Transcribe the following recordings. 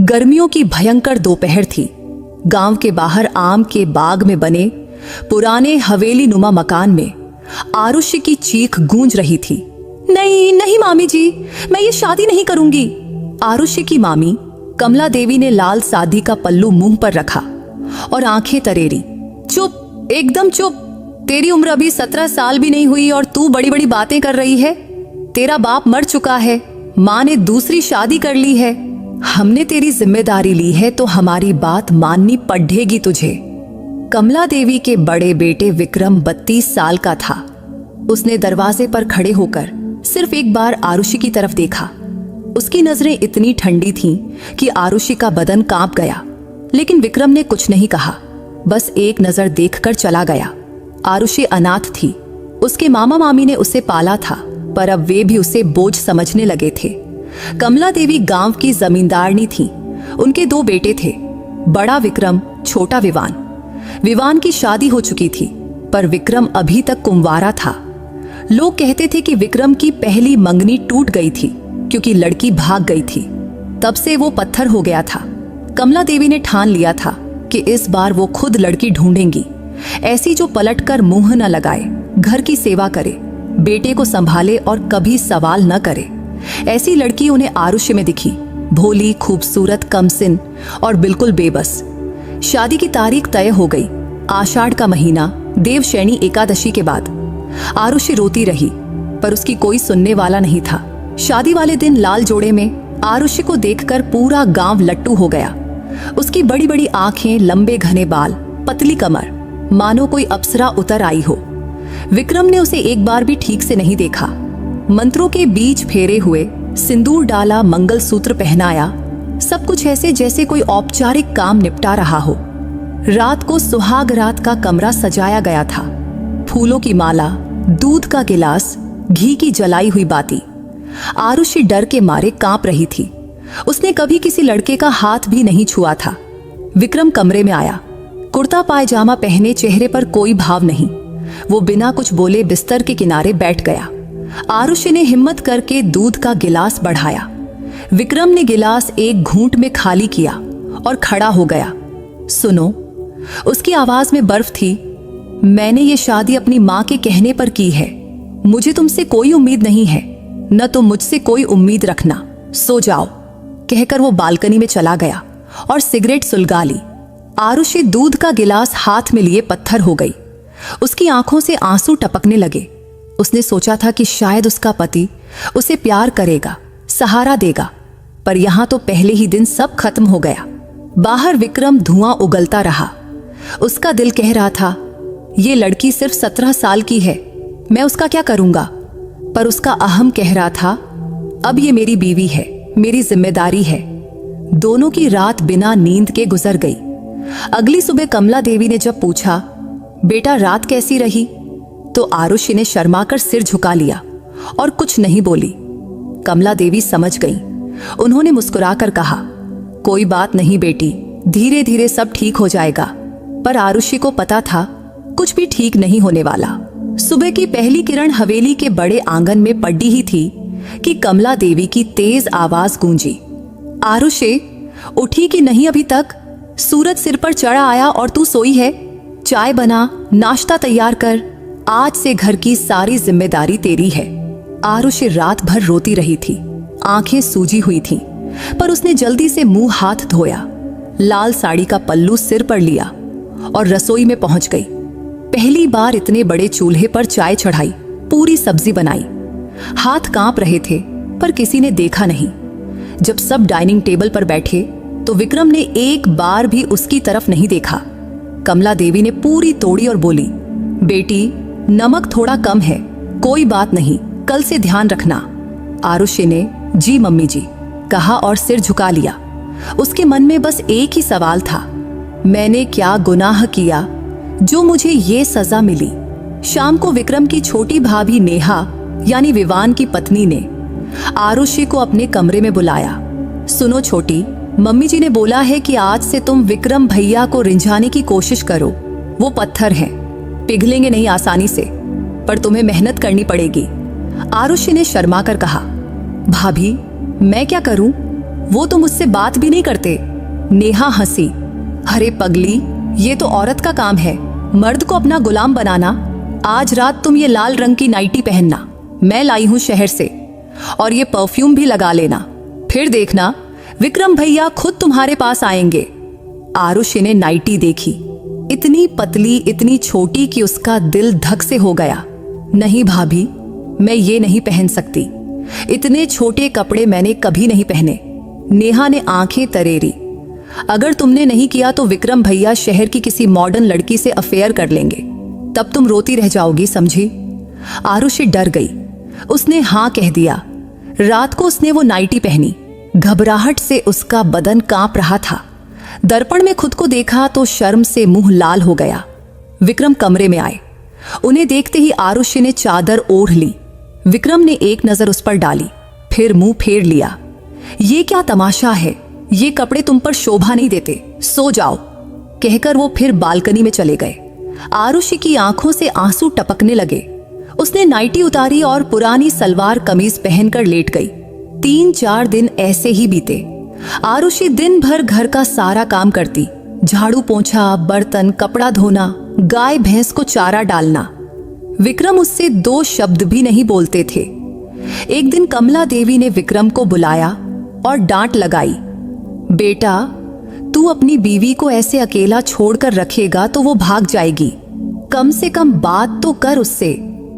गर्मियों की भयंकर दोपहर थी। गांव के बाहर आम के बाग में बने पुराने हवेली नुमा मकान में आरुषि की चीख गूंज रही थी। नहीं नहीं मामी जी, मैं ये शादी नहीं करूंगी। आरुषि की मामी कमला देवी ने लाल सादी का पल्लू मुंह पर रखा और आंखें तरेरी। चुप, एकदम चुप। तेरी उम्र अभी 17 साल भी नहीं हुई और तू बड़ी बड़ी बातें कर रही है। तेरा बाप मर चुका है, माँ ने दूसरी शादी कर ली है। हमने तेरी जिम्मेदारी ली है तो हमारी बात माननी पड़ेगी तुझे। कमला देवी के बड़े बेटे विक्रम 32 साल का था। उसने दरवाजे पर खड़े होकर सिर्फ एक बार आरुषि की तरफ देखा। उसकी नजरें इतनी ठंडी थीं कि आरुषि का बदन कांप गया, लेकिन विक्रम ने कुछ नहीं कहा, बस एक नजर देखकर चला गया। आरुषि अनाथ थी। उसके मामा मामी ने उसे पाला था, पर अब वे भी उसे बोझ समझने लगे थे। कमला देवी गांव की जमींदारनी थी। उनके 2 बेटे थे, बड़ा विक्रम, छोटा विवान। विवान की शादी हो चुकी थी, पर विक्रम अभी तक कुंवारा था। लोग कहते थे कि विक्रम की पहली मंगनी टूट गई थी क्योंकि लड़की भाग गई थी। तब से वो पत्थर हो गया था। कमला देवी ने ठान लिया था कि इस बार वो खुद लड़की ढूंढेंगी, ऐसी जो पलटकर मुंह न लगाए, घर की सेवा करे, बेटे को संभाले और कभी सवाल न करे। ऐसी लड़की उन्हें आरुषि में दिखी, भोली, खूबसूरत, कमसिन और बिल्कुल बेबस। शादी की तारीख तय हो गई। आषाढ़ का महीना, देवशैनी एकादशी के बाद। आरुषि रोती रही, पर उसकी कोई सुनने वाला नहीं था। शादी वाले दिन लाल जोड़े में आरुषि को देखकर पूरा गांव लट्टू हो गया। उसकी बड़ी बड़ी आंखें, लंबे घने बाल, पतली कमर, मानो कोई अप्सरा उतर आई हो। विक्रम ने उसे एक बार भी ठीक से नहीं देखा। मंत्रों के बीच फेरे हुए, सिंदूर डाला, मंगलसूत्र पहनाया, सब कुछ ऐसे जैसे कोई औपचारिक काम निपटा रहा हो। रात को सुहाग रात का कमरा सजाया गया था। फूलों की माला, दूध का गिलास, घी की जलाई हुई बाती। आरुषि डर के मारे कांप रही थी। उसने कभी किसी लड़के का हाथ भी नहीं छुआ था। विक्रम कमरे में आया, कुर्ता पायजामा पहने, चेहरे पर कोई भाव नहीं। वो बिना कुछ बोले बिस्तर के किनारे बैठ गया। आरुषि ने हिम्मत करके दूध का गिलास बढ़ाया। विक्रम ने गिलास एक घूंट में खाली किया और खड़ा हो गया। सुनो, उसकी आवाज में बर्फ थी। मैंने ये शादी अपनी माँ के कहने पर की है। मुझे तुमसे कोई उम्मीद नहीं है, न तुम मुझसे कोई उम्मीद रखना। सो जाओ, कहकर वो बालकनी में चला गया और सिगरेट सुलगा ली। आरुषि दूध का गिलास हाथ में लिए पत्थर हो गई। उसकी आंखों से आंसू टपकने लगे। उसने सोचा था कि शायद उसका पति उसे प्यार करेगा, सहारा देगा, पर यहां तो पहले ही दिन सब खत्म हो गया। बाहर विक्रम धुआं उगलता रहा। उसका दिल कह रहा था, ये लड़की सिर्फ 17 साल की है, मैं उसका क्या करूंगा। पर उसका अहम कह रहा था, अब ये मेरी बीवी है, मेरी जिम्मेदारी है। दोनों की रात बिना नींद के गुजर गई। अगली सुबह कमला देवी ने जब पूछा, बेटा रात कैसी रही, तो आरुषि ने शर्माकर सिर झुका लिया और कुछ नहीं बोली। कमला देवी समझ गई। उन्होंने मुस्कुराकर कहा, कोई बात नहीं बेटी, धीरे धीरे सब ठीक हो जाएगा। पर आरुषि को पता था कुछ भी ठीक नहीं होने वाला। सुबह की पहली किरण हवेली के बड़े आंगन में पड़ी ही थी कि कमला देवी की तेज आवाज गूंजी, आरुषि उठी कि नहीं अभी तक? सूरज सिर पर चढ़ा आया और तू सोई है? चाय बना, नाश्ता तैयार कर, आज से घर की सारी जिम्मेदारी तेरी है। आरुषि रात भर रोती रही थी, आंखें सूजी हुई थीं, पर उसने जल्दी से मुंह हाथ धोया, लाल साड़ी का पल्लू सिर पर लिया और रसोई में पहुंच गई। पहली बार इतने बड़े चूल्हे पर चाय चढ़ाई, पूरी सब्जी बनाई। हाथ कांप रहे थे, पर किसी ने देखा नहीं। जब सब डाइनिंग टेबल पर बैठे तो विक्रम ने एक बार भी उसकी तरफ नहीं देखा। कमला देवी ने पूरी तोड़ी और बोली, बेटी नमक थोड़ा कम है, कोई बात नहीं, कल से ध्यान रखना। आरुषि ने जी मम्मी जी कहा और सिर झुका लिया। उसके मन में बस एक ही सवाल था, मैंने क्या गुनाह किया जो मुझे ये सजा मिली। शाम को विक्रम की छोटी भाभी नेहा यानी विवान की पत्नी ने आरुषि को अपने कमरे में बुलाया। सुनो छोटी, मम्मी जी ने बोला है कि आज से तुम विक्रम भैया को रिंझाने की कोशिश करो। वो पत्थर हैं, पिघलेंगे नहीं आसानी से, पर तुम्हें मेहनत करनी पड़ेगी। आरुषि ने शर्मा कर कहा, भाभी मैं क्या करूं? वो तो मुझसे बात भी नहीं करते। नेहा हंसी। अरे पगली, ये तो औरत का काम है, मर्द को अपना गुलाम बनाना। आज रात तुम ये लाल रंग की नाइटी पहनना, मैं लाई हूं शहर से, और ये परफ्यूम भी लगा लेना। फिर देखना विक्रम भैया खुद तुम्हारे पास आएंगे। आरुषि ने नाइटी देखी, इतनी पतली, इतनी छोटी कि उसका दिल धक से हो गया। नहीं भाभी, मैं ये नहीं पहन सकती, इतने छोटे कपड़े मैंने कभी नहीं पहने। नेहा ने आंखें तरेरी। अगर तुमने नहीं किया तो विक्रम भैया शहर की किसी मॉडर्न लड़की से अफेयर कर लेंगे, तब तुम रोती रह जाओगी, समझी? आरुषि डर गई। उसने हाँ कह दिया। रात को उसने वो नाइटी पहनी। घबराहट से उसका बदन कांप रहा था। दर्पण में खुद को देखा तो शर्म से मुंह लाल हो गया। विक्रम कमरे में आए। उन्हें देखते ही आरुषि ने चादर ओढ़ ली। विक्रम ने एक नजर उस पर डाली, फिर मुंह फेर लिया। ये क्या तमाशा है, ये कपड़े तुम पर शोभा नहीं देते, सो जाओ, कहकर वो फिर बालकनी में चले गए। आरुषि की आंखों से आंसू टपकने लगे। उसने नाइटी उतारी और पुरानी सलवार कमीज पहनकर लेट गई। 3-4 दिन ऐसे ही बीते। आरुषि दिन भर घर का सारा काम करती, झाड़ू पोंछा, बर्तन, कपड़ा धोना, गाय भैंस को चारा डालना। विक्रम उससे 2 शब्द भी नहीं बोलते थे। एक दिन कमला देवी ने विक्रम को बुलाया और डांट लगाई। बेटा, तू अपनी बीवी को ऐसे अकेला छोड़कर रखेगा तो वो भाग जाएगी, कम से कम बात तो कर उससे।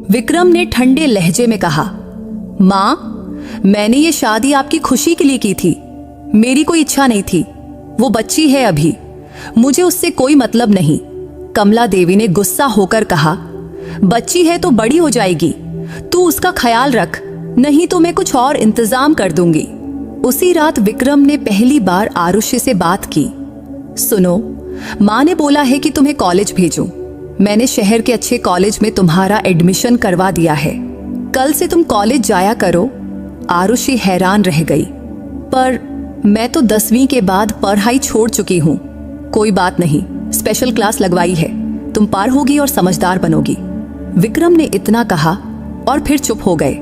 विक्रम ने ठंडे लहजे में कहा, माँ, मैंने ये शादी आपकी खुशी के लिए की थी, मेरी कोई इच्छा नहीं थी। वो बच्ची है अभी, मुझे उससे कोई मतलब नहीं। कमला देवी ने गुस्सा होकर कहा, बच्ची है तो बड़ी हो जाएगी, तू उसका ख्याल रख, नहीं तो मैं कुछ और इंतजाम कर दूंगी। उसी रात विक्रम ने पहली बार आरुषि से बात की। सुनो, माँ ने बोला है कि तुम्हें कॉलेज भेजूं। मैंने शहर के अच्छे कॉलेज में तुम्हारा एडमिशन करवा दिया है, कल से तुम कॉलेज जाया करो। आरुषि हैरान रह गई। पर मैं तो 10वीं के बाद पढ़ाई छोड़ चुकी हूँ। कोई बात नहीं, स्पेशल क्लास लगवाई है, तुम पार होगी और समझदार बनोगी। विक्रम ने इतना कहा और फिर चुप हो गए।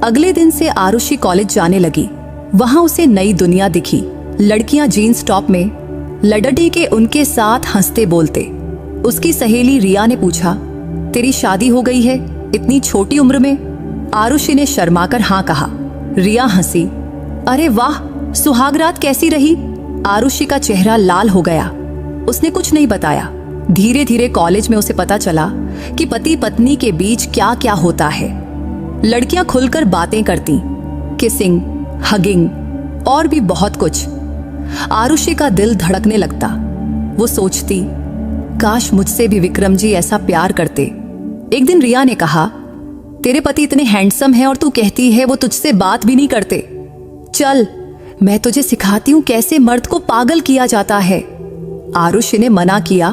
अगले दिन से आरुषि कॉलेज जाने लगी। वहां उसे नई दुनिया दिखी। लड़कियां जीन्स टॉप में लड़डी के उनके साथ हंसते बोलते। उसकी सहेली रिया ने पूछा, तेरी शादी हो गई है इतनी छोटी उम्र में? आरुषि ने शर्माकर हाँ कहा। रिया हंसी। अरे वाह, सुहागरात कैसी रही? आरुषि का चेहरा लाल हो गया। उसने कुछ नहीं बताया। धीरे धीरे कॉलेज में उसे पता चला कि पति पत्नी के बीच क्या क्या होता है। लड़कियां खुलकर बातें करती, किसिंग, हगिंग और भी बहुत कुछ। आरुषि का दिल धड़कने लगता। वो सोचती, काश मुझसे भी विक्रम जी ऐसा प्यार करते। एक दिन रिया ने कहा, तेरे पति इतने हैंडसम हैं और तू कहती है वो तुझसे बात भी नहीं करते। चल, मैं तुझे सिखाती हूँ कैसे मर्द को पागल किया जाता है। आरुषि ने मना किया,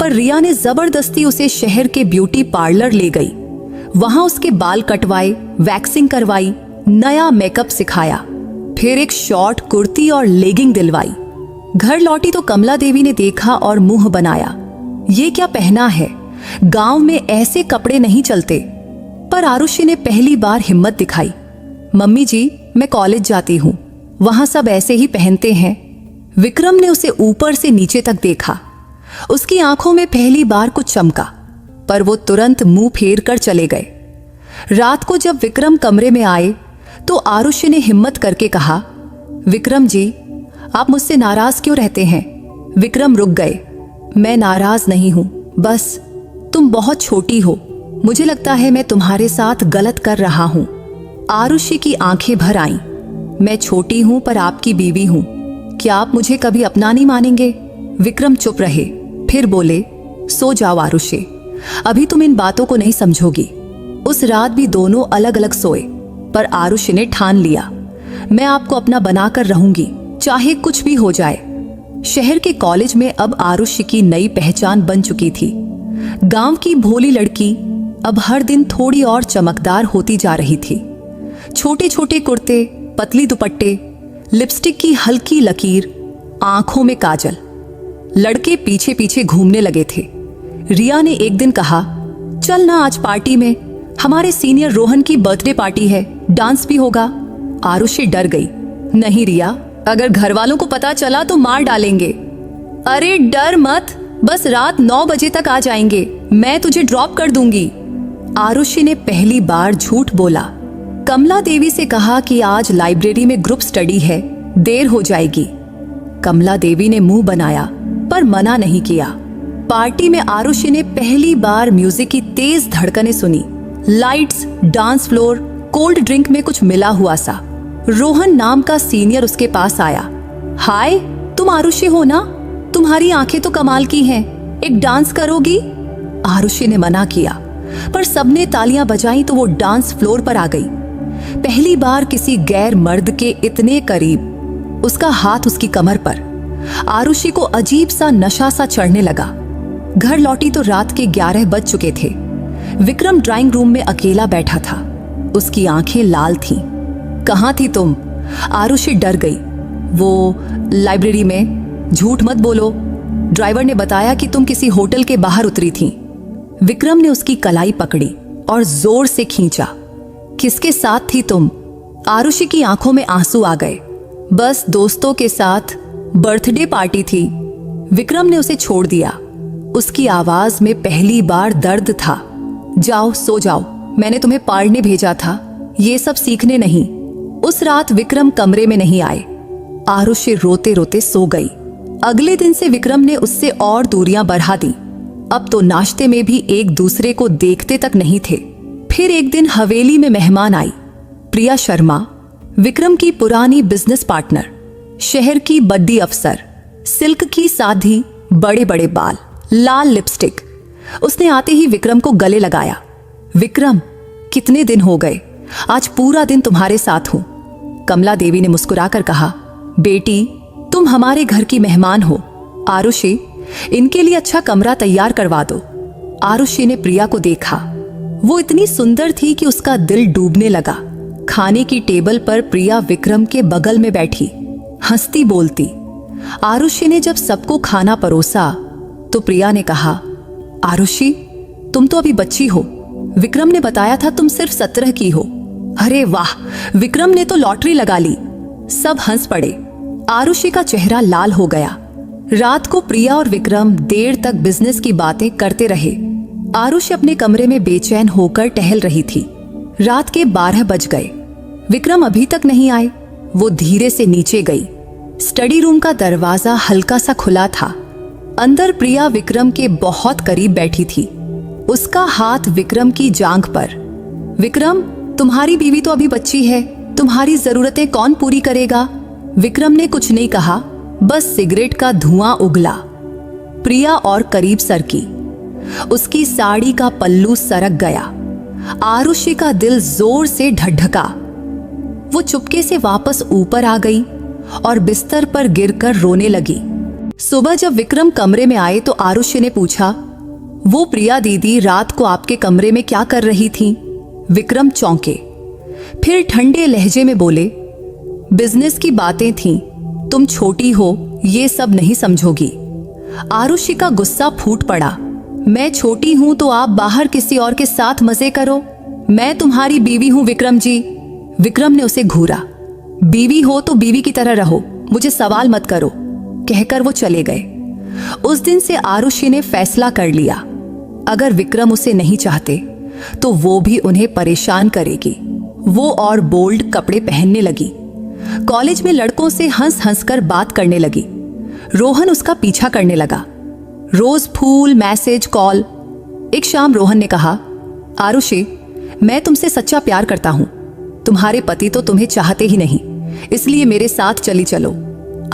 पर रिया ने जबरदस्ती उसे शहर के ब्यूटी पार्लर ले गई। वहां उसके बाल कटवाए, वैक्सिंग करवाई, नया मेकअप सिखाया, फिर एक शॉर्ट कुर्ती और लेगिंग दिलवाई। घर लौटी तो कमला देवी ने देखा और मुंह बनाया, ये क्या पहना है, गांव में ऐसे कपड़े नहीं चलते। पर आरुषि ने पहली बार हिम्मत दिखाई। मम्मी जी, मैं कॉलेज जाती हूँ, वहां सब ऐसे ही पहनते हैं। विक्रम ने उसे ऊपर से नीचे तक देखा। उसकी आंखों में पहली बार कुछ चमका, पर वो तुरंत मुंह फेर कर चले गए। रात को जब विक्रम कमरे में आए तो आरुषि ने हिम्मत करके कहा, विक्रम जी, आप मुझसे नाराज क्यों रहते हैं? विक्रम रुक गए। मैं नाराज नहीं हूं, बस तुम बहुत छोटी हो, मुझे लगता है मैं तुम्हारे साथ गलत कर रहा हूं। आरुषि की आंखें भर आईं। मैं छोटी हूं पर आपकी बीवी हूं, क्या आप मुझे कभी अपना नहीं मानेंगे? विक्रम चुप रहे, फिर बोले, सो जाओ आरुषि, अभी तुम इन बातों को नहीं समझोगी। उस रात भी दोनों अलग अलग सोए, पर आरुषि ने ठान लिया, मैं आपको अपना बनाकर रहूंगी, चाहे कुछ भी हो जाए। शहर के कॉलेज में अब आरुषि की नई पहचान बन चुकी थी। गांव की भोली लड़की अब हर दिन थोड़ी और चमकदार होती जा रही थी। छोटे छोटे कुर्ते, पतली दुपट्टे, लिपस्टिक की हल्की लकीर, आंखों में काजल। लड़के पीछे पीछे घूमने लगे थे। रिया ने एक दिन कहा, चल ना आज पार्टी में, हमारे सीनियर रोहन की बर्थडे पार्टी है, डांस भी होगा। आरुषि डर गई। नहीं रिया, अगर घर वालों को पता चला तो मार डालेंगे। अरे डर मत, बस रात 9 बजे तक आ जाएंगे, मैं तुझे ड्रॉप कर दूंगी। आरुषि ने पहली बार झूठ बोला। कमला देवी से कहा कि आज लाइब्रेरी में ग्रुप स्टडी है, देर हो जाएगी। कमला देवी ने मुंह बनाया पर मना नहीं किया। पार्टी में आरुषि ने पहली बार म्यूजिक की तेज धड़कनें सुनी। Lights, dance floor, cold drink में कुछ मिला हुआ सा। रोहन नाम का सीनियर उसके पास आया। हाय, तुम आरुषि हो ना? तुम्हारी आंखें तो कमाल की हैं, एक डांस करोगी? आरुषि ने मना किया पर सबने तालियां बजाई तो वो डांस फ्लोर पर आ गई। पहली बार किसी गैर मर्द के इतने करीब। उसका हाथ उसकी कमर पर। आरुषि को अजीब सा नशा सा चढ़ने लगा। घर लौटी तो रात के 11 बज चुके थे। विक्रम ड्राइंग रूम में अकेला बैठा था। उसकी आंखें लाल थीं। कहाँ थी तुम? आरुषि डर गई। वो लाइब्रेरी में। झूठ मत बोलो, ड्राइवर ने बताया कि तुम किसी होटल के बाहर उतरी थी। विक्रम ने उसकी कलाई पकड़ी और जोर से खींचा। किसके साथ थी तुम? आरुषि की आंखों में आंसू आ गए। बस दोस्तों के साथ, बर्थडे पार्टी थी। विक्रम ने उसे छोड़ दिया। उसकी आवाज में पहली बार दर्द था। जाओ सो जाओ, मैंने तुम्हें पढ़ने भेजा था, ये सब सीखने नहीं। उस रात विक्रम कमरे में नहीं आए। आरुषि रोते रोते सो गई। अगले दिन से विक्रम ने उससे और दूरियां बढ़ा दी। अब तो नाश्ते में भी एक दूसरे को देखते तक नहीं थे। फिर एक दिन हवेली में मेहमान आई। प्रिया शर्मा, विक्रम की पुरानी बिजनेस पार्टनर, शहर की बड्डी अफसर, सिल्क की साधी, बड़े बड़े बाल, लाल लिपस्टिक। उसने आते ही विक्रम को गले लगाया। विक्रम, कितने दिन हो गए, आज पूरा दिन तुम्हारे साथ हूं। कमला देवी ने मुस्कुराकर कहा, बेटी तुम हमारे घर की मेहमान हो। आरुषि, इनके लिए अच्छा कमरा तैयार करवा दो। आरुषि ने प्रिया को देखा। वो इतनी सुंदर थी कि उसका दिल डूबने लगा। खाने की टेबल पर प्रिया विक्रम के बगल में बैठी, हंसती बोलती। आरुषि ने जब सबको खाना परोसा तो प्रिया ने कहा, आरुषि तुम तो अभी बच्ची हो, विक्रम ने बताया था तुम सिर्फ 17 की हो। अरे वाह, विक्रम ने तो लॉटरी लगा ली। सब हंस पड़े। आरुषि का चेहरा लाल हो गया। रात को प्रिया और विक्रम देर तक बिजनेस की बातें करते रहे। आरुषि अपने कमरे में बेचैन होकर टहल रही थी। रात के 12 बज गए। विक्रम अभी तक नहीं आए। वो धीरे से नीचे गई। स्टडी रूम का दरवाजा हल्का सा खुला था। अंदर प्रिया विक्रम के बहुत करीब बैठी थी। उसका हाथ विक्रम की जांघ पर। विक्रम, तुम्हारी बीवी तो अभी बच्ची है, तुम्हारी जरूरतें कौन पूरी करेगा? विक्रम ने कुछ नहीं कहा, बस सिगरेट का धुआं उगला। प्रिया और करीब सरकी। उसकी साड़ी का पल्लू सरक गया। आरुषि का दिल जोर से ढकढका। वो चुपके से वापस ऊपर आ गई और बिस्तर पर गिरकर रोने लगी। सुबह जब विक्रम कमरे में आए तो आरुषि ने पूछा, वो प्रिया दीदी रात को आपके कमरे में क्या कर रही थी? विक्रम चौंके। फिर ठंडे लहजे में बोले, बिजनेस की बातें थीं, तुम छोटी हो, ये सब नहीं समझोगी। आरुषि का गुस्सा फूट पड़ा। मैं छोटी हूं तो आप बाहर किसी और के साथ मजे करो, मैं तुम्हारी बीवी हूं विक्रम जी। विक्रम ने उसे घूरा। बीवी हो तो बीवी की तरह रहो, मुझे सवाल मत करो, कहकर वो चले गए। उस दिन से आरुषि ने फैसला कर लिया, अगर विक्रम उसे नहीं चाहते तो वो भी उन्हें परेशान करेगी। वो और बोल्ड कपड़े पहनने लगी। कॉलेज में लड़कों से हंस हंस कर बात करने लगी। रोहन उसका पीछा करने लगा। रोज फूल, मैसेज, कॉल। एक शाम रोहन ने कहा, आरुषि मैं तुमसे सच्चा प्यार करता हूं, तुम्हारे पति तो तुम्हें चाहते ही नहीं, इसलिए मेरे साथ चली चलो।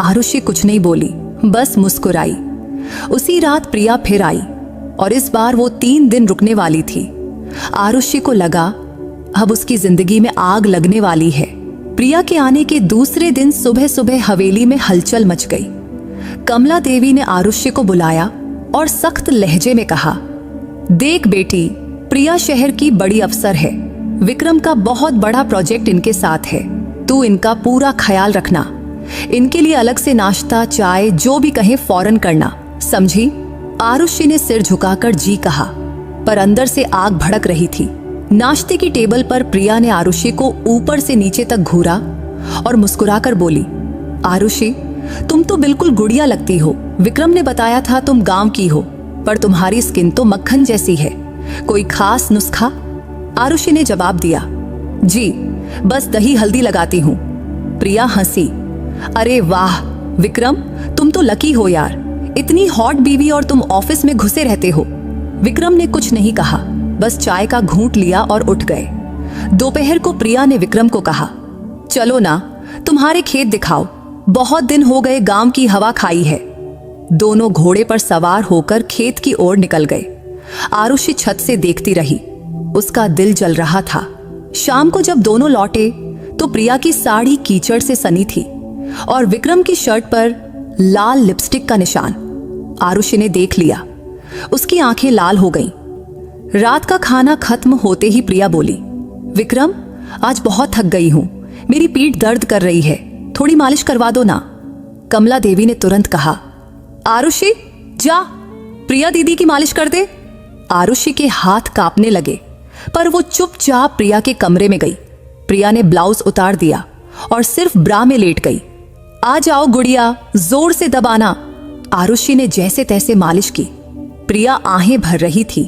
आरुषि कुछ नहीं बोली, बस मुस्कुराई। उसी रात प्रिया फिर आई और इस बार वो 3 दिन रुकने वाली थी। आरुषि को लगा अब उसकी जिंदगी में आग लगने वाली है। प्रिया के आने के दूसरे दिन सुबह सुबह हवेली में हलचल मच गई। कमला देवी ने आरुषि को बुलाया और सख्त लहजे में कहा, देख बेटी, प्रिया शहर की बड़ी अफसर है। विक्रम का बहुत बड़ा प्रोजेक्ट इनके साथ है। तू इनका पूरा ख्याल रखना। इनके लिए अलग से नाश्ता, चाय, जो भी कहे फौरन करना, समझी? आरुषि ने सिर झुकाकर जी कहा, पर अंदर से आग भड़क रही थी। नाश्ते की टेबल पर प्रिया ने आरुषि को ऊपर से नीचे तक घूरा और मुस्कुराकर बोली, आरुषि, तुम तो बिल्कुल गुड़िया लगती हो। विक्रम ने बताया था तुम गांव की हो, पर तुम्हारी स्किन तो मक्खन जैसी है। कोई खास नुस्खा? आरुषि ने जवाब दिया, जी बस दही हल्दी लगाती हूँ। प्रिया हंसी, अरे वाह विक्रम, तुम तो लकी हो यार, इतनी हॉट बीवी और तुम ऑफिस में घुसे रहते हो। विक्रम ने कुछ नहीं कहा, बस चाय का घूंट लिया और उठ गए। दोपहर को प्रिया ने विक्रम को कहा, चलो ना तुम्हारे खेत दिखाओ, बहुत दिन हो गए गांव की हवा खाई है। दोनों घोड़े पर सवार होकर खेत की ओर निकल गए। आरुषि छत से देखती रही, उसका दिल जल रहा था। शाम को जब दोनों लौटे तो प्रिया की साड़ी कीचड़ से सनी थी और विक्रम की शर्ट पर लाल लिपस्टिक का निशान। आरुषि ने देख लिया, उसकी आंखें लाल हो गईं। रात का खाना खत्म होते ही प्रिया बोली, विक्रम आज बहुत थक गई हूं, मेरी पीठ दर्द कर रही है, थोड़ी मालिश करवा दो ना। कमला देवी ने तुरंत कहा, आरुषि जा प्रिया दीदी की मालिश कर दे। आरुषि के हाथ कांपने लगे, पर वो चुपचाप प्रिया के कमरे में गई। प्रिया ने ब्लाउज उतार दिया और सिर्फ ब्रा में लेट गई। आ जाओ गुड़िया, जोर से दबाना। आरुषि ने जैसे तैसे मालिश की। प्रिया आहें भर रही थी,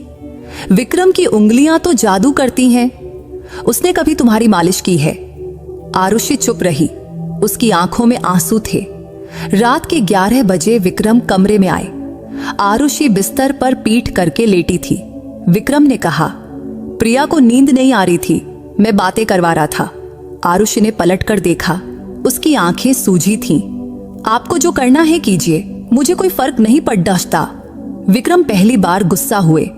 विक्रम की उंगलियां तो जादू करती हैं, उसने कभी तुम्हारी मालिश की है? आरुषि चुप रही, उसकी आंखों में आंसू थे। रात के 11 बजे विक्रम कमरे में आए। आरुषि बिस्तर पर पीठ करके लेटी थी। विक्रम ने कहा, प्रिया को नींद नहीं आ रही थी, मैं बातें करवा रहा था। आरुषि ने पलटकर देखा, उसकी आंखें सूजी थीं। आपको जो करना है कीजिए, मुझे कोई फर्क नहीं पड़ता। विक्रम पहली बार गुस्सा हुए।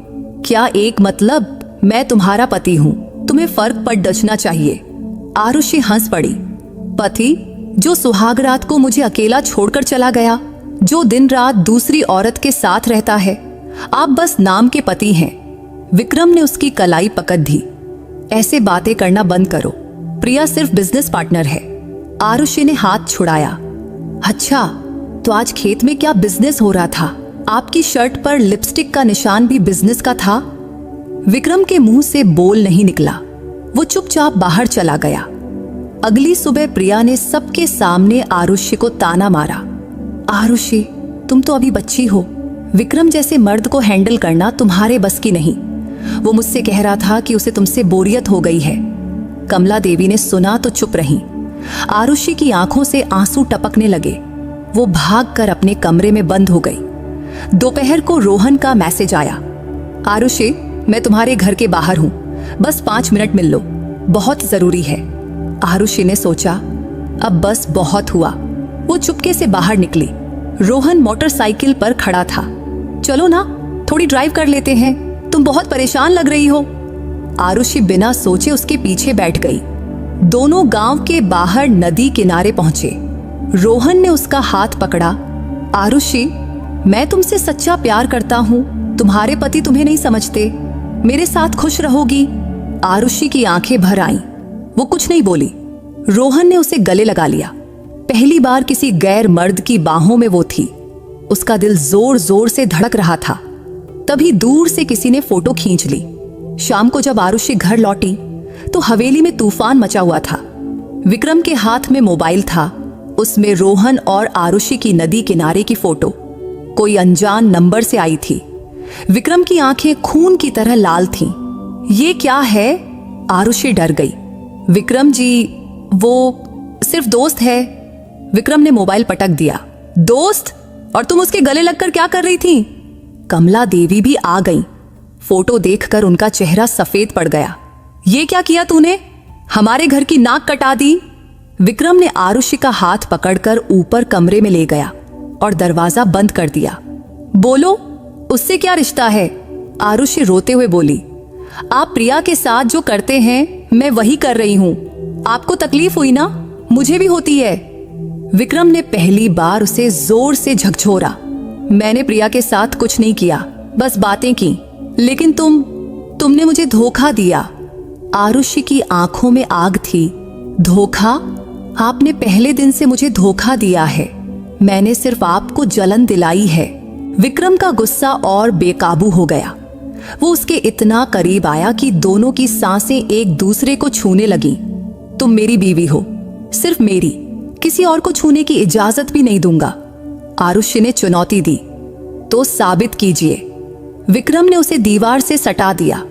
क्या एक मतलब? मैं तुम्हारा पति हूं, तुम्हें फर्क पड़ डचना चाहिए। आरुषि हंस पड़ी। पति जो सुहाग रात को मुझे अकेला छोड़कर चला गया, जो दिन रात दूसरी औरत के साथ रहता है, आप बस नाम के पति हैं। विक्रम ने उसकी कलाई पकड़ दी। ऐसे बातें करना बंद करो, प्रिया सिर्फ बिजनेस पार्टनर है। आरुषि ने हाथ छुड़ाया। अच्छा, तो आज खेत में क्या बिजनेस हो रहा था? आपकी शर्ट पर लिपस्टिक का निशान भी बिजनेस का था? विक्रम के मुंह से बोल नहीं निकला, वो चुपचाप बाहर चला गया। अगली सुबह प्रिया ने सबके सामने आरुषि को ताना मारा। आरुषि, तुम तो अभी बच्ची हो, विक्रम जैसे मर्द को हैंडल करना तुम्हारे बस की नहीं। वो मुझसे कह रहा था कि उसे तुमसे बोरियत हो गई है। कमला देवी ने सुना तो चुप रही। आरुषि की आंखों से आंसू टपकने लगे। वो भागकर अपने कमरे में बंद हो गई। दोपहर को रोहन का मैसेज आया, आरुषि मैं तुम्हारे घर के बाहर हूं, बस 5 मिनट मिल लो, बहुत जरूरी है। आरुषि ने सोचा, अब बस बहुत हुआ। वो चुपके से बाहर निकली। रोहन मोटरसाइकिल पर खड़ा था। चलो ना, थोड़ी ड्राइव कर लेते हैं, तुम बहुत परेशान लग रही हो। आरुषि बिना सोचे उसके पीछे बैठ गई। दोनों गांव के बाहर नदी किनारे पहुंचे। रोहन ने उसका हाथ पकड़ा। आरुषि, मैं तुमसे सच्चा प्यार करता हूं, तुम्हारे पति तुम्हें नहीं समझते, मेरे साथ खुश रहोगी? आरुषि की आंखें भर आईं। वो कुछ नहीं बोली। रोहन ने उसे गले लगा लिया। पहली बार किसी गैर मर्द की बाहों में वो थी। उसका दिल जोर जोर से धड़क रहा था। तभी दूर से किसी ने फोटो खींच ली। शाम को जब आरुषि घर लौटी तो हवेली में तूफान मचा हुआ था। विक्रम के हाथ में मोबाइल था, उसमें रोहन और आरुषि की नदी किनारे की फोटो कोई अनजान नंबर से आई थी। विक्रम की आंखें खून की तरह लाल थीं। ये क्या है? आरुषि डर गई। विक्रम जी, वो सिर्फ दोस्त है। विक्रम ने मोबाइल पटक दिया। दोस्त? और तुम उसके गले लगकर क्या कर रही थी? कमला देवी भी आ गई। फोटो देखकर उनका चेहरा सफेद पड़ गया। ये क्या किया तूने? हमारे घर की नाक कटा दी। विक्रम ने आरुषि का हाथ पकड़कर ऊपर कमरे में ले गया और दरवाजा बंद कर दिया। बोलो, उससे क्या रिश्ता है? आरुषि रोते हुए बोली, आप प्रिया के साथ जो करते हैं मैं वही कर रही हूं। आपको तकलीफ हुई ना? मुझे भी होती है। विक्रम ने पहली बार उसे जोर से झकझोरा। मैंने प्रिया के साथ कुछ नहीं किया, बस बातें की, लेकिन तुमने मुझे धोखा दिया। आरुषि की आंखों में आग थी। धोखा? आपने पहले दिन से मुझे धोखा दिया है। मैंने सिर्फ आपको जलन दिलाई है। विक्रम का गुस्सा और बेकाबू हो गया। वो उसके इतना करीब आया कि दोनों की सांसें एक दूसरे को छूने लगीं। तुम मेरी बीवी हो, सिर्फ मेरी, किसी और को छूने की इजाजत भी नहीं दूंगा। आरुषि ने चुनौती दी। तो साबित कीजिए। विक्रम ने उसे दीवार से सटा दिया।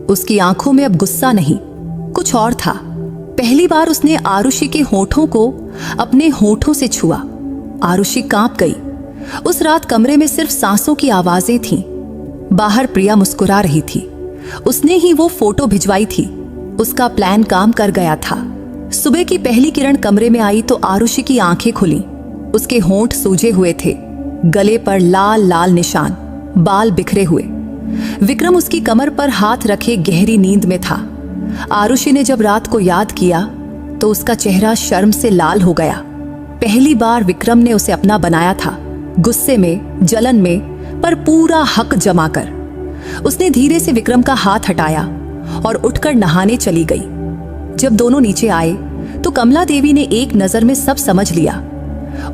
उसकी आंखों में अब गुस्सा नहीं, कुछ और था। पहली बार उसने आरुषि के होठों को अपने होठों से छुआ। आरुषि कांप गई। उस रात कमरे में सिर्फ सांसों की आवाजें थीं। बाहर प्रिया मुस्कुरा रही थी। उसने ही वो फोटो भिजवाई थी। उसका प्लान काम कर गया था। सुबह की पहली किरण कमरे में आई तो आरुषि की आंखें खुली। उसके होंठ सूजे हुए थे, गले पर लाल लाल निशान, बाल बिखरे हुए। विक्रम उसकी कमर पर हाथ रखे गहरी नींद में था। आरुषि ने जब रात को याद किया तो उसका चेहरा शर्म से लाल हो गया। पहली बार विक्रम ने उसे अपना बनाया था, गुस्से में, जलन में, पर पूरा हक जमा कर। उसने धीरे से विक्रम का हाथ हटाया और उठकर नहाने चली गई। जब दोनों नीचे आए तो कमला देवी ने एक नजर में सब समझ लिया।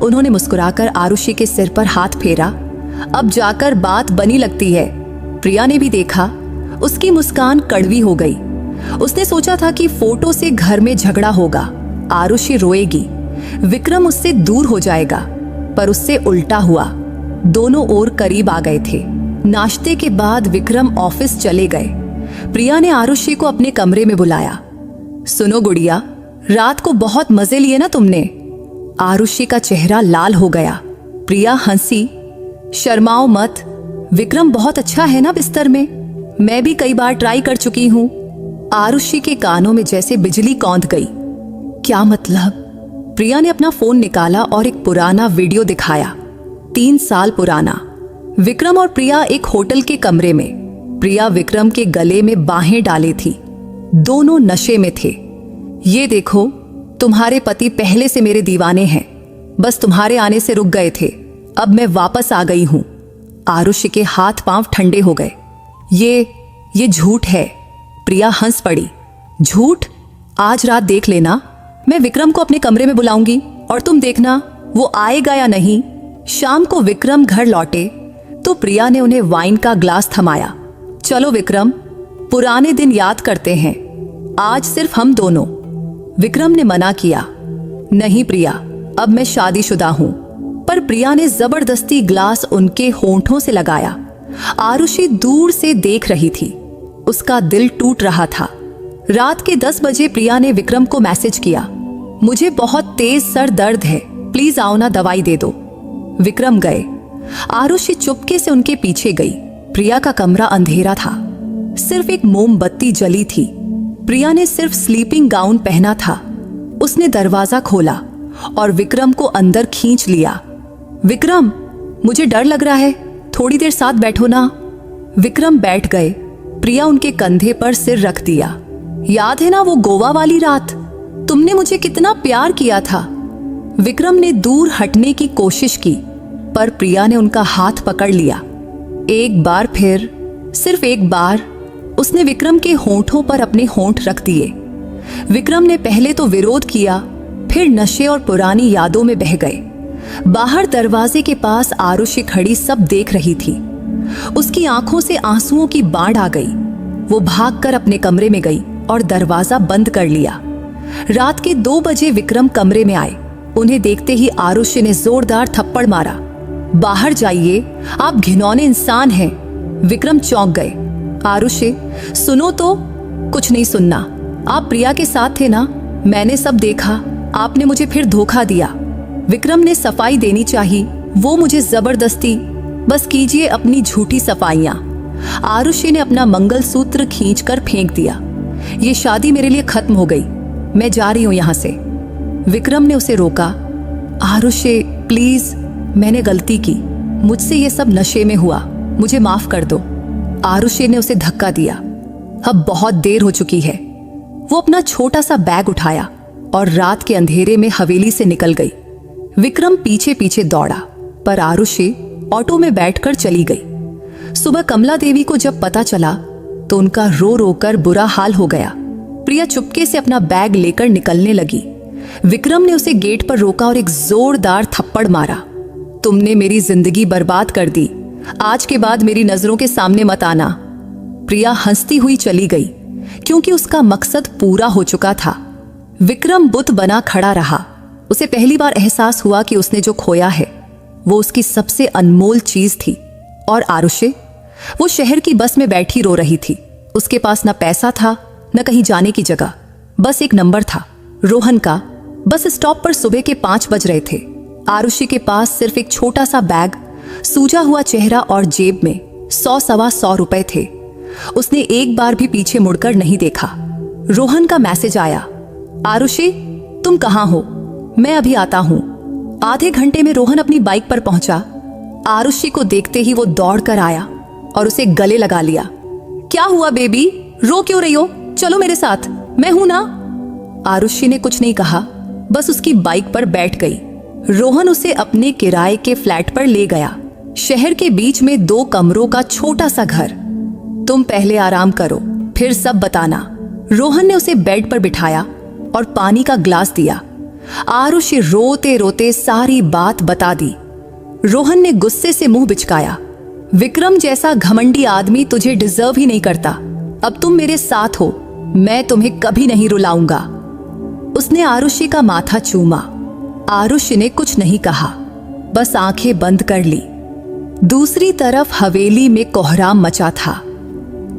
उन्होंने मुस्कुराकर आरुषि के सिर पर हाथ फेरा। अब जाकर बात बनी लगती है। प्रिया ने भी देखा। उसकी मुस्कान कड़वी हो गई। उसने सोचा था कि फोटो से घर में झगड़ा होगा, आरुषि रोएगी, विक्रम उससे दूर हो जाएगा, पर उससे उल्टा हुआ। दोनों और करीब आ गए थे। नाश्ते के बाद विक्रम ऑफिस चले गए। प्रिया ने आरुषि को अपने कमरे में बुलाया। सुनो गुड़िया, रात को बहुत मजे लिए ना तुमने? आरुषि का चेहरा लाल हो गया। प्रिया हंसी। शर्माओ मत, विक्रम बहुत अच्छा है ना बिस्तर में। मैं भी कई बार ट्राई कर चुकी हूं। आरुषि के कानों में जैसे बिजली कौंध गई। क्या मतलब? प्रिया ने अपना फोन निकाला और एक पुराना वीडियो दिखाया, 3 साल पुराना। विक्रम और प्रिया एक होटल के कमरे में। प्रिया विक्रम के गले में बाहें डाले थी। दोनों नशे में थे। ये देखो, तुम्हारे पति पहले से मेरे दीवाने हैं, बस तुम्हारे आने से रुक गए थे। अब मैं वापस आ गई हूं। आरुषि के हाथ पांव ठंडे हो गए। ये झूठ है। प्रिया हंस पड़ी। झूठ? आज रात देख लेना, मैं विक्रम को अपने कमरे में बुलाऊंगी और तुम देखना वो आएगा या नहीं। शाम को विक्रम घर लौटे तो प्रिया ने उन्हें वाइन का ग्लास थमाया। चलो विक्रम, पुराने दिन याद करते हैं, आज सिर्फ हम दोनों। विक्रम ने मना किया। नहीं प्रिया, अब मैं शादीशुदा हूं। पर प्रिया ने जबरदस्ती ग्लास उनके होंठों से लगाया। आरुषि दूर से देख रही थी। उसका दिल टूट रहा था। रात के 10 बजे प्रिया ने विक्रम को मैसेज किया, मुझे बहुत तेज सर दर्द है, प्लीज आओ ना, दवाई दे दो। विक्रम गए। आरुषि चुपके से उनके पीछे गई। प्रिया का कमरा अंधेरा था, सिर्फ एक मोमबत्ती जली थी। प्रिया ने सिर्फ स्लीपिंग गाउन पहना था। उसने दरवाजा खोला और विक्रम को अंदर खींच लिया। विक्रम, मुझे डर लग रहा है, थोड़ी देर साथ बैठो ना। विक्रम बैठ गए। प्रिया उनके कंधे पर सिर रख दिया। याद है ना वो गोवा वाली रात? तुमने मुझे कितना प्यार किया था। विक्रम ने दूर हटने की कोशिश की, पर प्रिया ने उनका हाथ पकड़ लिया। एक बार फिर, सिर्फ एक बार, उसने विक्रम के होंठों पर अपने होंठ रख दिए। विक्रम ने पहले तो विरोध किया, फिर नशे और पुरानी यादों में बह गए। बाहर दरवाजे के पास आरुषि खड़ी सब देख रही थी। उसकी आंखों से आंसुओं की बाढ़ आ गई। वो भागकर अपने कमरे में गई और दरवाजा बंद कर लिया। रात के 2 बजे विक्रम कमरे में आए। उन्हें देखते ही आरुषि ने जोरदार थप्पड़ मारा। बाहर जाइए, आप घिनौने इंसान हैं। विक्रम चौंक गए। आरुषि, सुनो तो। कुछ नहीं सुनना। आप प्रिया के साथ थे ना? मैंने सब देखा। आपने मुझे फिर धोखा दिया। विक्रम ने सफाई देनी चाहिए, वो मुझे जबरदस्ती। बस कीजिए अपनी झूठी सफाइयां। आरुषि ने अपना मंगलसूत्र खींचकर फेंक दिया। ये शादी मेरे लिए खत्म हो गई, मैं जा रही हूं यहां से। विक्रम ने उसे रोका। आरुषि प्लीज, मैंने गलती की, मुझसे ये सब नशे में हुआ, मुझे माफ कर दो। आरुषि ने उसे धक्का दिया। अब बहुत देर हो चुकी है। वो अपना छोटा सा बैग उठाया और रात के अंधेरे में हवेली से निकल गई। विक्रम पीछे पीछे दौड़ा, पर आरुषि ऑटो में बैठकर चली गई। सुबह कमला देवी को जब पता चला तो उनका रो रो कर बुरा हाल हो गया। प्रिया चुपके से अपना बैग लेकर निकलने लगी। विक्रम ने उसे गेट पर रोका और एक जोरदार थप्पड़ मारा। तुमने मेरी जिंदगी बर्बाद कर दी, आज के बाद मेरी नजरों के सामने मत आना। प्रिया हंसती हुई चली गई, क्योंकि उसका मकसद पूरा हो चुका था। विक्रम बुत बना खड़ा रहा। उसे पहली बार एहसास हुआ कि उसने जो खोया है वो उसकी सबसे अनमोल चीज थी। और आरुषि, वो शहर की बस में बैठी रो रही थी। उसके पास न पैसा था न कहीं जाने की जगह, बस एक नंबर था, रोहन का। बस स्टॉप पर सुबह के 5 बज रहे थे। आरुषि के पास सिर्फ एक छोटा सा बैग, सूजा हुआ चेहरा और जेब में 100-125 रुपए थे। उसने एक बार भी पीछे मुड़कर नहीं देखा। रोहन का मैसेज आया, आरुषि तुम कहाँ हो? मैं अभी आता हूं। आधे घंटे में रोहन अपनी बाइक पर पहुंचा। आरुषि को देखते ही वो दौड़कर आया और उसे गले लगा लिया। क्या हुआ बेबी, रो क्यों रही हो? चलो मेरे साथ, मैं हूं ना। आरुषि ने कुछ नहीं कहा, बस उसकी बाइक पर बैठ गई। रोहन उसे अपने किराए के फ्लैट पर ले गया। शहर के बीच में 2 कमरों का छोटा सा घर। तुम पहले आराम करो, फिर सब बताना। रोहन ने उसे बेड पर बिठाया और पानी का ग्लास दिया। आरुषि रोते रोते सारी बात बता दी। रोहन ने गुस्से से मुंह बिचकाया, विक्रम जैसा घमंडी आदमी तुझे डिजर्व ही नहीं करता। अब तुम मेरे साथ हो, मैं तुम्हें कभी नहीं रुलाऊंगा। उसने आरुषि का माथा चूमा। आरुषि ने कुछ नहीं कहा, बस आंखें बंद कर ली। दूसरी तरफ हवेली में कोहराम मचा था।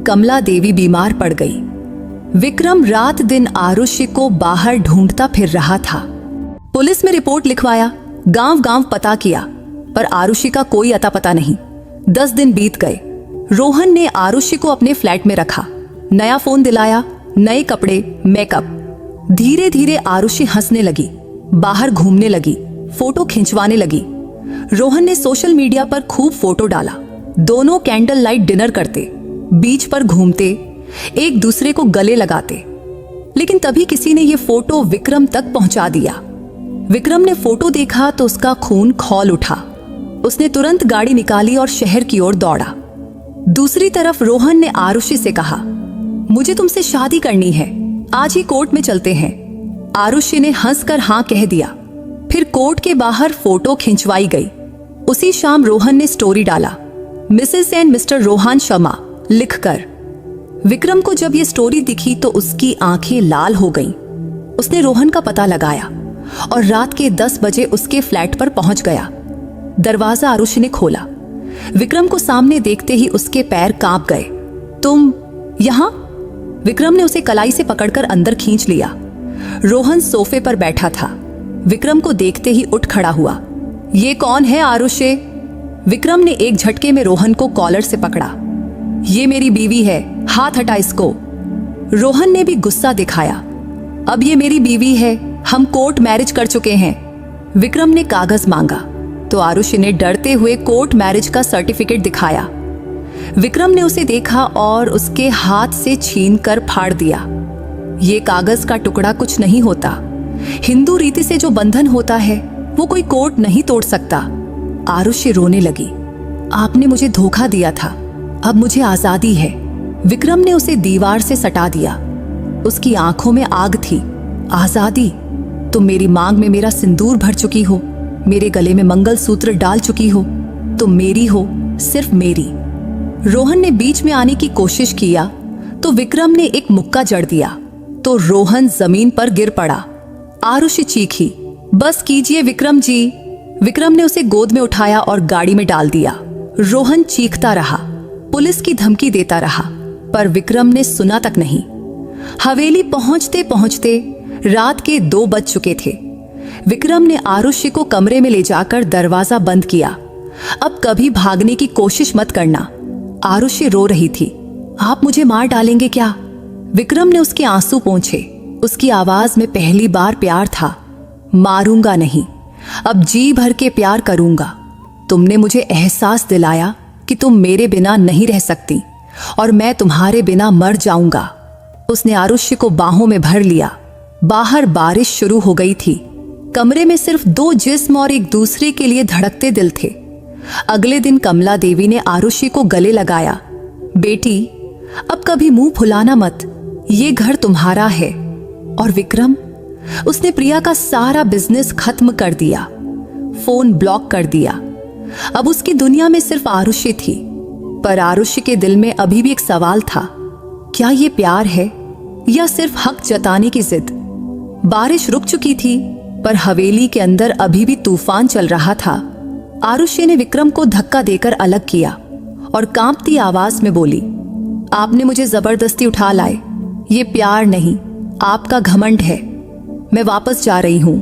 कमला देवी बीमार पड़ गई। विक्रम रात दिन आरुषि को बाहर ढूंढता फिर रहा था। पुलिस में रिपोर्ट लिखवाया, गांव गांव पता किया, पर आरुषि का कोई अता पता नहीं। 10 दिन बीत गए। रोहन ने आरुषि को अपने फ्लैट में रखा, नया फोन दिलाया, नए कपड़े, मेकअप। धीरे धीरे आरुषि हंसने लगी, बाहर घूमने लगी, फोटो खिंचवाने लगी। रोहन ने सोशल मीडिया पर खूब फोटो डाला। दोनों कैंडल लाइट डिनर करते, बीच पर घूमते, एक दूसरे को गले लगाते। लेकिन तभी किसी ने ये फोटो विक्रम तक पहुंचा दिया। विक्रम ने फोटो देखा तो उसका खून खौल उठा। उसने तुरंत गाड़ी निकाली और शहर की ओर दौड़ा। दूसरी तरफ रोहन ने आरुषि से कहा, मुझे तुमसे शादी करनी है, आज ही कोर्ट में चलते हैं। आरुषि ने हंसकर हाँ कह दिया। फिर कोर्ट के बाहर फोटो खिंचवाई गई। उसी शाम रोहन ने स्टोरी डाला, Mrs and mister Rohan Sharma लिखकर। विक्रम को जब ये स्टोरी दिखी तो उसकी आंखें लाल हो गईं। उसने रोहन का पता लगाया और रात के 10 बजे उसके फ्लैट पर पहुंच गया। दरवाजा आरुषि ने खोला। विक्रम को सामने देखते ही उसके पैर कांप गए। तुम यहां? विक्रम ने उसे कलाई से पकड़कर अंदर खींच लिया। रोहन सोफे पर बैठा था। विक्रम को देखते ही उठ खड़ा हुआ। ये कौन है आरुषि? विक्रम ने एक झटके में रोहन को कॉलर से पकड़ा। ये मेरी बीवी है, हाथ हटा इसको। रोहन ने भी गुस्सा दिखाया। अब ये मेरी बीवी है, हम कोर्ट मैरिज कर चुके हैं। विक्रम ने कागज मांगा तो आरुषि ने डरते हुए कोर्ट मैरिज का सर्टिफिकेट दिखाया। विक्रम ने उसे देखा और उसके हाथ से छीनकर फाड़ दिया। ये कागज का टुकड़ा कुछ नहीं होता। हिंदू रीति से जो बंधन होता है वो कोई कोर्ट नहीं तोड़ सकता। आरुषि रोने लगी। आपने मुझे धोखा दिया था, अब मुझे आजादी है। विक्रम ने उसे दीवार से सटा दिया। उसकी आंखों में आग थी। आजादी? तुम मेरी मांग में मेरा सिंदूर भर चुकी हो, मेरे गले में मंगलसूत्र डाल चुकी हो। तुम मेरी हो, सिर्फ मेरी। रोहन ने बीच में आने की कोशिश किया तो विक्रम ने एक मुक्का जड़ दिया तो रोहन जमीन पर गिर पड़ा। आरुषि चीखी, बस कीजिए विक्रम जी। विक्रम ने उसे गोद में उठाया और गाड़ी में डाल दिया। रोहन चीखता रहा, पुलिस की धमकी देता रहा, पर विक्रम ने सुना तक नहीं। हवेली पहुंचते पहुंचते रात के 2 बज चुके थे। विक्रम ने आरुषि को कमरे में ले जाकर दरवाजा बंद किया। अब कभी भागने की कोशिश मत करना। आरुषि रो रही थी। आप मुझे मार डालेंगे क्या? विक्रम ने उसके आंसू पोंछे। उसकी आवाज में पहली बार प्यार था। मारूंगा नहीं, अब जी भर के प्यार करूंगा। तुमने मुझे एहसास दिलाया कि तुम मेरे बिना नहीं रह सकती और मैं तुम्हारे बिना मर जाऊंगा। उसने आरुषि को बाहों में भर लिया। बाहर बारिश शुरू हो गई थी। कमरे में सिर्फ 2 जिस्म और एक दूसरे के लिए धड़कते दिल थे। अगले दिन कमला देवी ने आरुषि को गले लगाया। बेटी, अब कभी मुंह फुलाना मत, ये घर तुम्हारा है। और विक्रम, उसने प्रिया का सारा बिजनेस खत्म कर दिया, फोन ब्लॉक कर दिया। अब उसकी दुनिया में सिर्फ आरुषि थी। पर आरुषि के दिल में अभी भी एक सवाल था, क्या ये प्यार है या सिर्फ हक जताने की जिद? बारिश रुक चुकी थी पर हवेली के अंदर अभी भी तूफान चल रहा था। आरुषि ने विक्रम को धक्का देकर अलग किया और कांपती आवाज में बोली, आपने मुझे जबरदस्ती उठा लाए। ये प्यार नहीं, आपका घमंड है। मैं वापस जा रही हूं।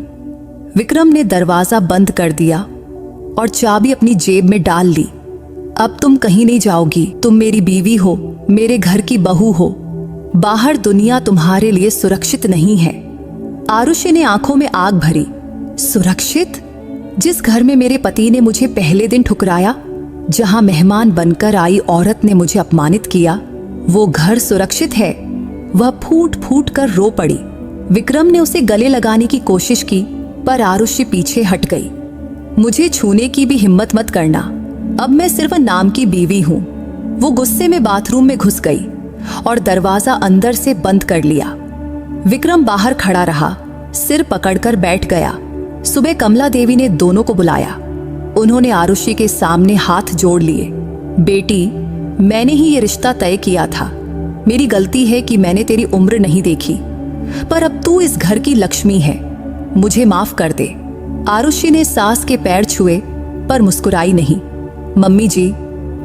विक्रम ने दरवाजा बंद कर दिया और चाबी अपनी जेब में डाल ली। अब तुम कहीं नहीं जाओगी। तुम मेरी बीवी हो, मेरे घर की बहू हो। बाहर दुनिया तुम्हारे लिए सुरक्षित नहीं है। आरुषि ने आंखों में आग भरी। सुरक्षित? जिस घर में मेरे पति ने मुझे पहले दिन ठुकराया, जहां मेहमान बनकर आई औरत ने मुझे अपमानित किया, वो घर सुरक्षित है? वह फूट फूट कर रो पड़ी। विक्रम ने उसे गले लगाने की कोशिश की, पर आरुषि पीछे हट गई। मुझे छूने की भी हिम्मत मत करना। अब मैं सिर्फ नाम की बीवी हूं। वो गुस्से में बाथरूम में घुस गई और दरवाजा अंदर से बंद कर लिया। विक्रम बाहर खड़ा रहा, सिर पकड़कर बैठ गया। सुबह कमला देवी ने दोनों को बुलाया। उन्होंने आरुषि के सामने हाथ जोड़ लिए। बेटी, मैंने ही ये रिश्ता तय किया था। मेरी गलती है कि मैंने तेरी उम्र नहीं देखी, पर अब तू इस घर की लक्ष्मी है। मुझे माफ कर दे। आरुषि ने सास के पैर छुए पर मुस्कुराई नहीं। मम्मी जी,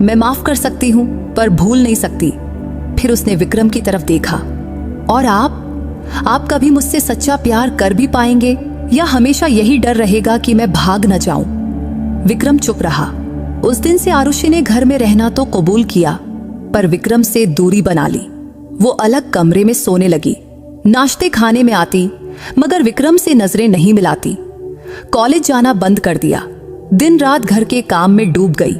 मैं माफ कर सकती हूँ, पर भूल नहीं सकती। फिर उसने विक्रम की तरफ देखा। और आप कभी मुझसे सच्चा प्यार कर भी पाएंगे, या हमेशा यही डर रहेगा कि मैं भाग न जाऊं? विक्रम चुप रहा। उस दिन से आरुषि ने घर में रहना तो कबूल किया, पर विक्रम से दूरी बना ली। वो अलग कमरे में सोने लगी। नाश्ते खाने में आती, मगर विक्रम से नजरें नहीं मिलाती। कॉलेज जाना बंद कर दिया। दिन रात घर के काम में डूब गई।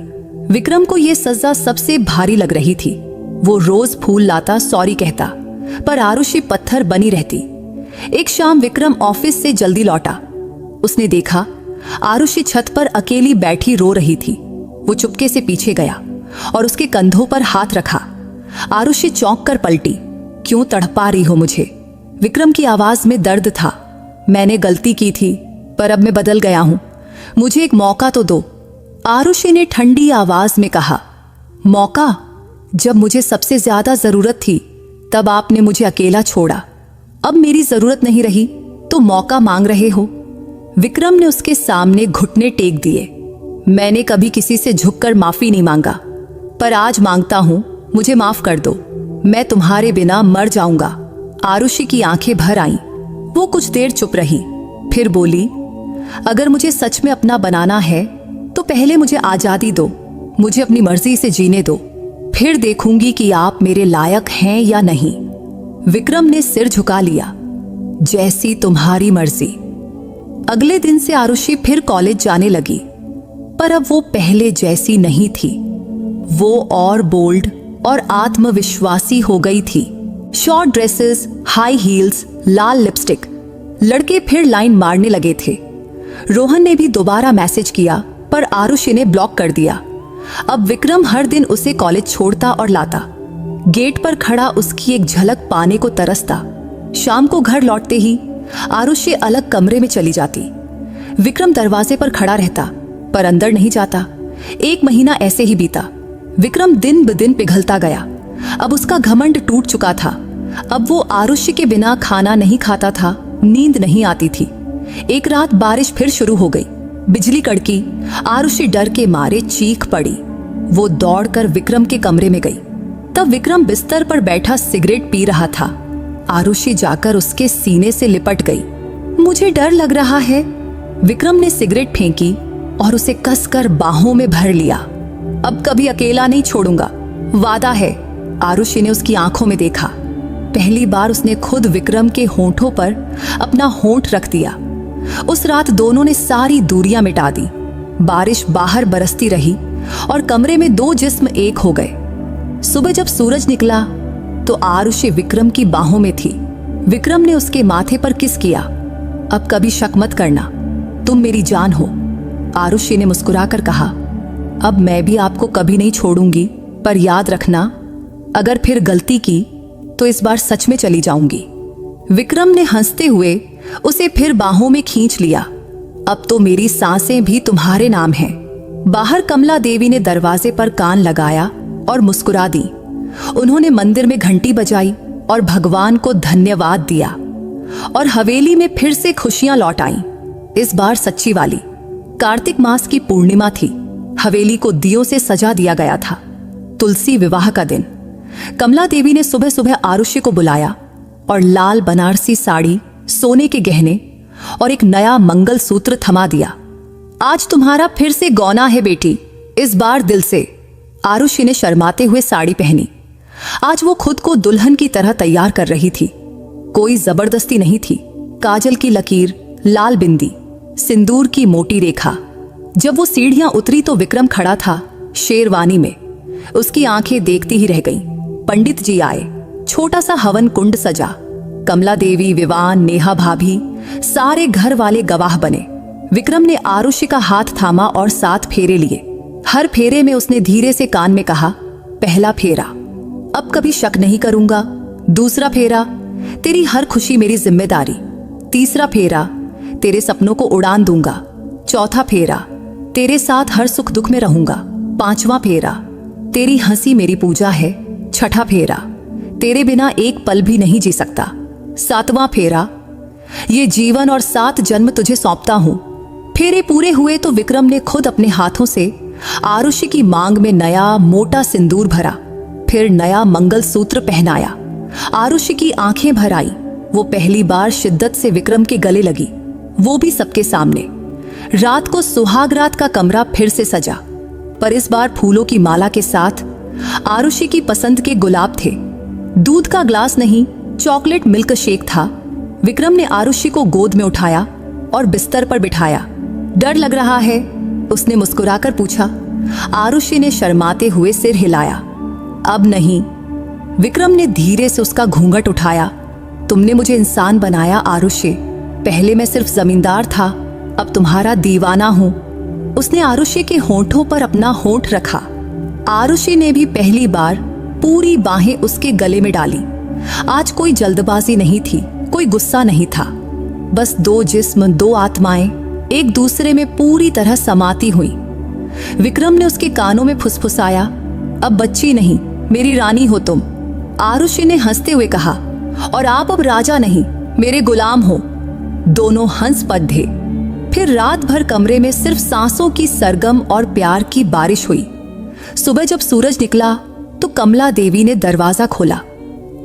विक्रम को यह सजा सबसे भारी लग रही थी। वो रोज फूल लाता, सॉरी कहता, पर आरुषि पत्थर बनी रहती। एक शाम विक्रम ऑफिस से जल्दी लौटा। उसने देखा आरुषि छत पर अकेली बैठी रो रही थी। वो चुपके से पीछे गया और उसके कंधों पर हाथ रखा। आरुषि चौंक कर पलटी। क्यों तड़पा रही हो मुझे? विक्रम की आवाज में दर्द था। मैंने गलती की थी, पर अब मैं बदल गया हूं। मुझे एक मौका तो दो। आरुषि ने ठंडी आवाज में कहा। मौका? जब मुझे सबसे ज्यादा जरूरत थी, तब आपने मुझे अकेला छोड़ा। अब मेरी जरूरत नहीं रही तो मौका मांग रहे हो? विक्रम ने उसके सामने घुटने टेक दिए। मैंने कभी किसी से झुककर माफी नहीं मांगा, पर आज मांगता हूं, मुझे माफ कर दो। मैं तुम्हारे बिना मर जाऊंगा। आरुषि की आंखें भर आईं। वो कुछ देर चुप रही, फिर बोली, अगर मुझे सच में अपना बनाना है तो पहले मुझे आजादी दो। मुझे अपनी मर्जी से जीने दो, फिर देखूंगी कि आप मेरे लायक हैं या नहीं। विक्रम ने सिर झुका लिया। जैसी तुम्हारी मर्जी। अगले दिन से आरुषि फिर कॉलेज जाने लगी, पर अब वो पहले जैसी नहीं थी। वो और बोल्ड और आत्मविश्वासी हो गई थी। शॉर्ट ड्रेसेस, हाई हील्स, लाल लिपस्टिक। लड़के फिर लाइन मारने लगे थे। रोहन ने भी दोबारा मैसेज किया, पर आरुषि ने ब्लॉक कर दिया। अब विक्रम हर दिन उसे कॉलेज छोड़ता और लाता। गेट पर खड़ा उसकी एक झलक पाने को तरसता। शाम को घर लौटते ही आरुषि अलग कमरे में चली जाती। विक्रम दरवाजे पर खड़ा रहता, पर अंदर नहीं जाता। 1 महीना ऐसे ही बीता। विक्रम दिन ब दिन पिघलता गया। अब उसका घमंड टूट चुका था। अब वो आरुषि के बिना खाना नहीं खाता था, नींद नहीं आती थी। एक रात बारिश फिर शुरू हो गई। बिजली कड़की। आरुषि डर के मारे चीख पड़ी। वो दौड़कर विक्रम के कमरे में गई। तब विक्रम बिस्तर पर बैठा सिगरेट पी रहा था। आरुषि जाकर उसके सीने से लिपट गई। मुझे डर लग रहा है। विक्रम ने सिगरेट फेंकी और उसे कसकर बाहों में भर लिया। अब कभी अकेला नहीं छोड़ूंगा, वादा है। आरुषि ने उसकी आंखों में देखा। पहली बार उसने खुद विक्रम के होंठों पर अपना होंठ रख दिया। उस रात दोनों ने सारी दूरियां मिटा दी। बारिश बाहर बरसती रही और कमरे में 2 जिस्म एक हो गए। सुबह जब सूरज निकला तो आरुषि विक्रम की बाहों में थी। विक्रम ने उसके माथे पर किस किया। अब कभी शक मत करना, तुम मेरी जान हो। आरुषि ने मुस्कुराकर कहा, अब मैं भी आपको कभी नहीं छोड़ूंगी, पर याद रखना, अगर फिर गलती की तो इस बार सच में चली जाऊंगी। विक्रम ने हंसते हुए उसे फिर बाहों में खींच लिया। अब तो मेरी सांसें भी तुम्हारे नाम हैं। बाहर कमला देवी ने दरवाजे पर कान लगाया और मुस्कुरा दी। उन्होंने मंदिर में घंटी बजाई और भगवान को धन्यवाद दिया, और हवेली में फिर से खुशियां लौट आईं। इस बार सच्ची वाली। कार्तिक मास की पूर्णिमा थी। हवेली को दियों से सजा दिया गया था। तुलसी विवाह का दिन। कमला देवी ने सुबह सुबह आरुषि को बुलाया और लाल बनारसी साड़ी, सोने के गहने और एक नया मंगल सूत्र थमा दिया। आज तुम्हारा फिर से गौना है बेटी, इस बार दिल से। आरुषि ने शर्माते हुए साड़ी पहनी। आज वो खुद को दुल्हन की तरह तैयार कर रही थी। कोई जबरदस्ती नहीं थी। काजल की लकीर, लाल बिंदी, सिंदूर की मोटी रेखा। जब वो सीढ़ियां उतरी तो विक्रम खड़ा था शेरवानी में। उसकी आंखें देखती ही रह गईं। पंडित जी आए। छोटा सा हवन कुंड सजा। कमला देवी, विवान, नेहा भाभी, सारे घर वाले गवाह बने। विक्रम ने आरुषि का हाथ थामा और 7 फेरे लिए। हर फेरे में उसने धीरे से कान में कहा, पहला फेरा, अब कभी शक नहीं करूंगा। दूसरा फेरा, तेरी हर खुशी मेरी जिम्मेदारी। तीसरा फेरा, तेरे सपनों को उड़ान दूंगा। चौथा फेरा, तेरे साथ हर सुख दुख में रहूंगा। पांचवा फेरा, तेरी हंसी मेरी पूजा है। छठा फेरा, तेरे बिना एक पल भी नहीं जी सकता। सातवां फेरा, ये जीवन और 7 जन्म तुझे सौंपता हूं। फेरे पूरे हुए तो विक्रम ने खुद अपने हाथों से आरुषि की मांग में नया मोटा सिंदूर भरा, फिर नया मंगल सूत्र पहनाया। आरुषि की आंखें भर आई। वो पहली बार शिद्दत से विक्रम के गले लगी, वो भी सबके सामने। रात को सुहाग रात का कमरा फिर से सजा, पर इस बार फूलों की माला के साथ आरुषि की पसंद के गुलाब थे। दूध का ग्लास नहीं, चॉकलेट मिल्क शेक था। विक्रम ने आरुषि को गोद में उठाया और बिस्तर पर बिठाया। डर लग रहा है? उसने मुस्कुराकर पूछा। आरुषि ने शर्माते हुए सिर हिलाया। अब नहीं। विक्रम ने धीरे से उसका घूंघट उठाया। तुमने मुझे इंसान बनाया आरुषि। पहले मैं सिर्फ जमींदार था, अब तुम्हारा दीवाना हूं। उसने आरुषि के होंठों पर अपना होंठ रखा। आरुषि ने भी पहली बार पूरी बाहें उसके गले में डाली। आज कोई जल्दबाजी नहीं थी, कोई गुस्सा नहीं था। बस 2 जिस्म, 2 आत्माएं एक दूसरे में पूरी तरह समाती हुई। विक्रम ने उसके कानों में फुसफुसाया, अब बच्ची नहीं, मेरी रानी हो तुम। आरुषि ने हंसते हुए कहा, और आप अब राजा नहीं, मेरे गुलाम हो। दोनों हंस पढ़े। फिर रात भर कमरे में सिर्फ सांसों की सरगम और प्यार की बारिश हुई। सुबह जब सूरज निकला तो कमला देवी ने दरवाजा खोला।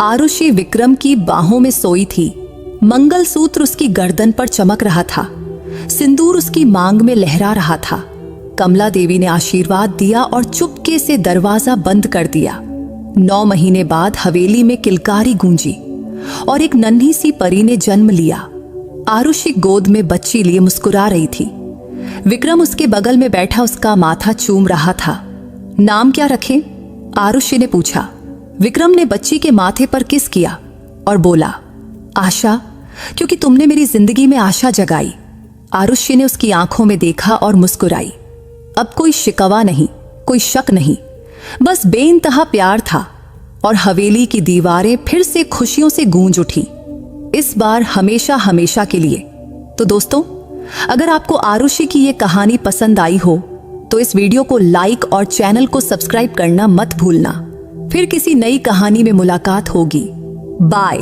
आरुषि विक्रम की बाहों में सोई थी। मंगलसूत्र उसकी गर्दन पर चमक रहा था। सिंदूर उसकी मांग में लहरा रहा था। कमला देवी ने आशीर्वाद दिया और चुपके से दरवाजा बंद कर दिया। 9 महीने बाद हवेली में किलकारी गूंजी और एक नन्ही सी परी ने जन्म लिया। आरुषि गोद में बच्ची लिए मुस्कुरा रही थी। विक्रम उसके बगल में बैठा उसका माथा चूम रहा था। नाम क्या रखें? आरुषि ने पूछा। विक्रम ने बच्ची के माथे पर किस किया और बोला, आशा, क्योंकि तुमने मेरी जिंदगी में आशा जगाई। आरुषि ने उसकी आंखों में देखा और मुस्कुराई। अब कोई शिकवा नहीं, कोई शक नहीं, बस बेइंतहा प्यार था। और हवेली की दीवारें फिर से खुशियों से गूंज उठी, इस बार हमेशा हमेशा के लिए। तो दोस्तों, अगर आपको आरुषि की ये कहानी पसंद आई हो तो इस वीडियो को लाइक और चैनल को सब्सक्राइब करना मत भूलना। फिर किसी नई कहानी में मुलाकात होगी। बाय।